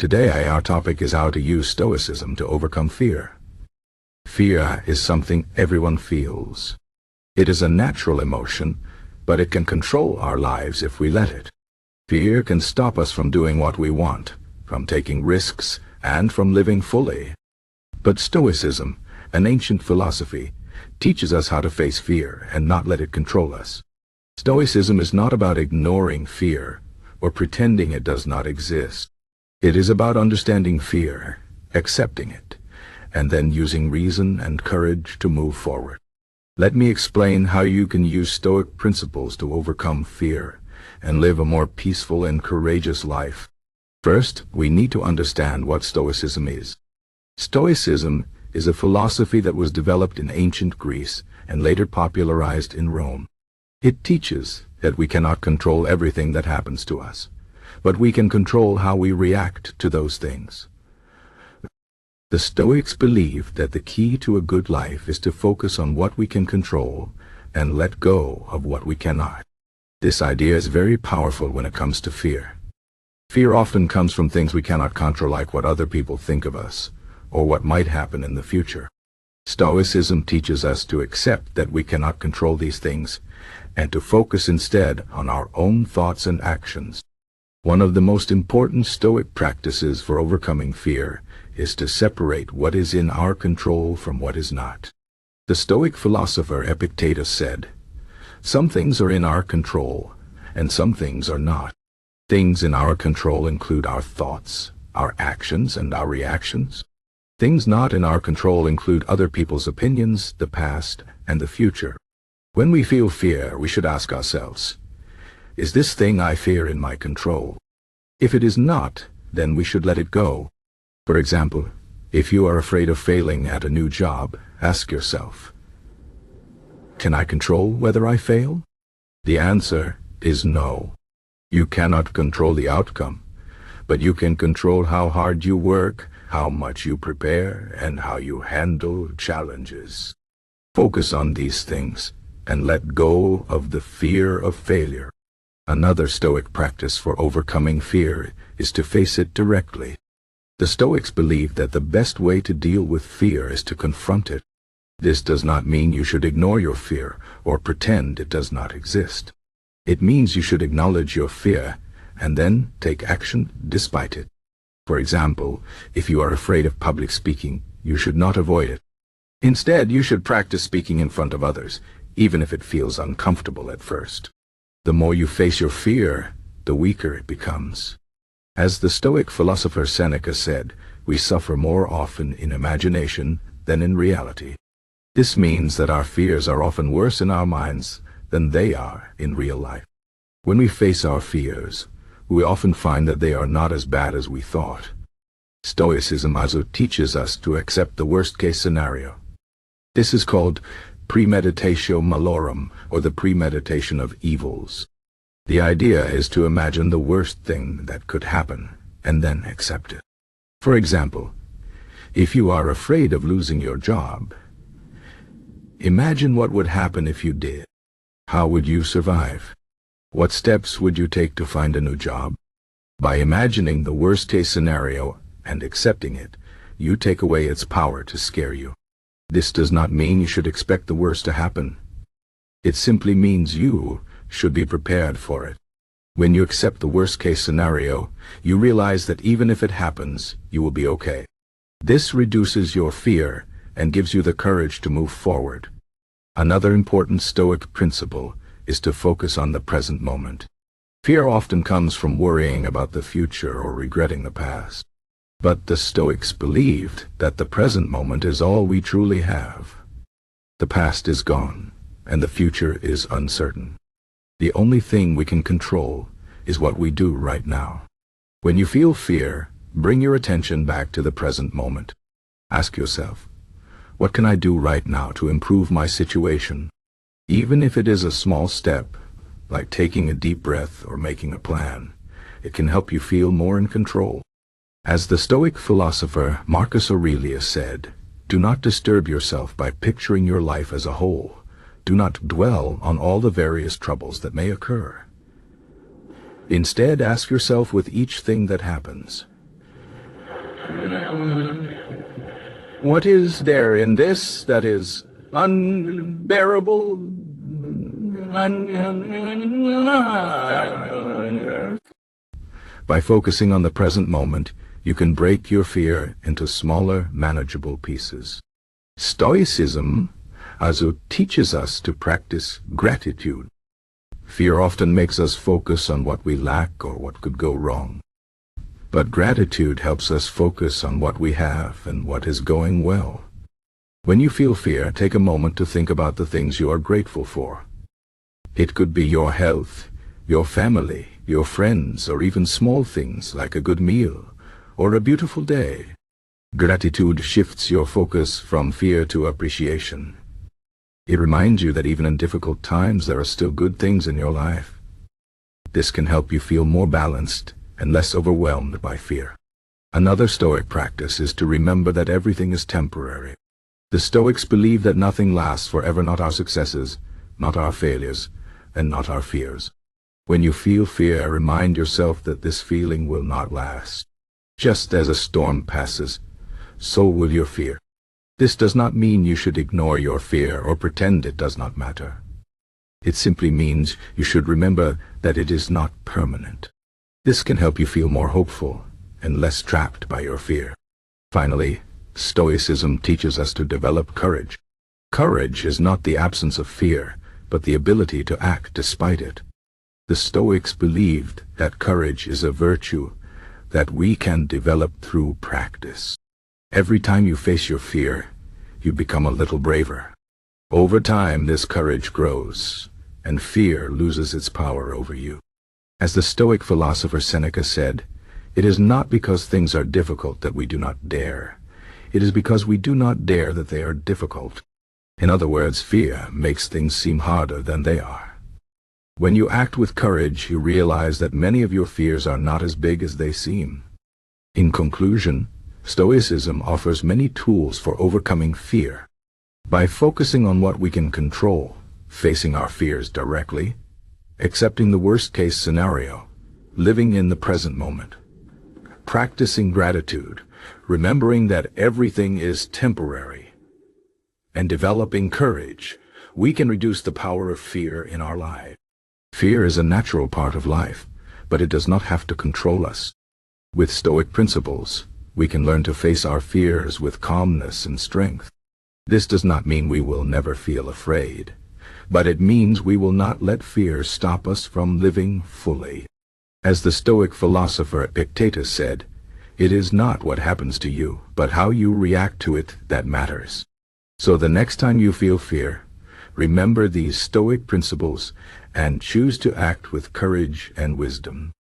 Today our topic is how to use Stoicism to overcome fear. Fear is something everyone feels. It is a natural emotion, but it can control our lives if we let it. Fear can stop us from doing what we want, from taking risks, and from living fully. But Stoicism, an ancient philosophy, teaches us how to face fear and not let it control us. Stoicism is not about ignoring fear or pretending it does not exist. It is about understanding fear, accepting it, and then using reason and courage to move forward. Let me explain how you can use Stoic principles to overcome fear and live a more peaceful and courageous life. First, we need to understand what Stoicism is. Stoicism is a philosophy that was developed in ancient Greece and later popularized in Rome. It teaches that we cannot control everything that happens to us, but we can control how we react to those things. The Stoics believed that the key to a good life is to focus on what we can control and let go of what we cannot. This idea is very powerful when it comes to fear. Fear often comes from things we cannot control, like what other people think of us, or what might happen in the future. Stoicism teaches us to accept that we cannot control these things, and to focus instead on our own thoughts and actions. One of the most important Stoic practices for overcoming fear is to separate what is in our control from what is not. The Stoic philosopher Epictetus said, "Some things are in our control, and some things are not. Things in our control include our thoughts, our actions, and our reactions. Things not in our control include other people's opinions, the past, and the future." When we feel fear, we should ask ourselves, is this thing I fear in my control? If it is not, then we should let it go. For example, if you are afraid of failing at a new job, ask yourself, can I control whether I fail? The answer is no. You cannot control the outcome, but you can control how hard you work, how much you prepare, and how you handle challenges. Focus on these things and let go of the fear of failure. Another Stoic practice for overcoming fear is to face it directly. The Stoics believe that the best way to deal with fear is to confront it. This does not mean you should ignore your fear or pretend it does not exist. It means you should acknowledge your fear and then take action despite it. For example, if you are afraid of public speaking, you should not avoid it. Instead, you should practice speaking in front of others, even if it feels uncomfortable at first. The more you face your fear, the weaker it becomes. As the Stoic philosopher Seneca said, we suffer more often in imagination than in reality. This means that our fears are often worse in our minds than they are in real life. When we face our fears, we often find that they are not as bad as we thought. Stoicism also teaches us to accept the worst-case scenario. This is called Premeditatio Malorum, or the premeditation of evils. The idea is to imagine the worst thing that could happen, and then accept it. For example, if you are afraid of losing your job, imagine what would happen if you did. How would you survive? What steps would you take to find a new job? By imagining the worst-case scenario and accepting it, you take away its power to scare you. This does not mean you should expect the worst to happen. It simply means you should be prepared for it. When you accept the worst-case scenario, you realize that even if it happens, you will be okay. This reduces your fear and gives you the courage to move forward. Another important Stoic principle is to focus on the present moment. Fear often comes from worrying about the future or regretting the past. But the Stoics believed that the present moment is all we truly have. The past is gone, and the future is uncertain. The only thing we can control is what we do right now. When you feel fear, bring your attention back to the present moment. Ask yourself, what can I do right now to improve my situation? Even if it is a small step, like taking a deep breath or making a plan, it can help you feel more in control. As the Stoic philosopher Marcus Aurelius said, do not disturb yourself by picturing your life as a whole. Do not dwell on all the various troubles that may occur. Instead, ask yourself with each thing that happens, What is there in this that is unbearable? By focusing on the present moment, you can break your fear into smaller, manageable pieces. Stoicism also teaches us to practice gratitude. Fear often makes us focus on what we lack or what could go wrong. But gratitude helps us focus on what we have and what is going well. When you feel fear, take a moment to think about the things you are grateful for. It could be your health, your family, your friends, or even small things like a good meal or a beautiful day. Gratitude shifts your focus from fear to appreciation. It reminds you that even in difficult times there are still good things in your life. This can help you feel more balanced and less overwhelmed by fear. Another Stoic practice is to remember that everything is temporary. The Stoics believe that nothing lasts forever, not our successes, not our failures, and not our fears. When you feel fear, remind yourself that this feeling will not last. Just as a storm passes, so will your fear. This does not mean you should ignore your fear or pretend it does not matter. It simply means you should remember that it is not permanent. This can help you feel more hopeful and less trapped by your fear. Finally, Stoicism teaches us to develop courage. Courage is not the absence of fear, but the ability to act despite it. The Stoics believed that courage is a virtue that we can develop through practice. Every time you face your fear, you become a little braver. Over time, this courage grows, and fear loses its power over you. As the Stoic philosopher Seneca said, "It is not because things are difficult that we do not dare. It is because we do not dare that they are difficult." In other words, fear makes things seem harder than they are. When you act with courage, you realize that many of your fears are not as big as they seem. In conclusion, Stoicism offers many tools for overcoming fear. By focusing on what we can control, facing our fears directly, accepting the worst-case scenario, living in the present moment, practicing gratitude, remembering that everything is temporary, and developing courage, we can reduce the power of fear in our lives. Fear is a natural part of life, but it does not have to control us. With Stoic principles, we can learn to face our fears with calmness and strength. This does not mean we will never feel afraid, but it means we will not let fear stop us from living fully. As the Stoic philosopher Epictetus said, "It is not what happens to you, but how you react to it that matters." So the next time you feel fear, remember these Stoic principles and choose to act with courage and wisdom.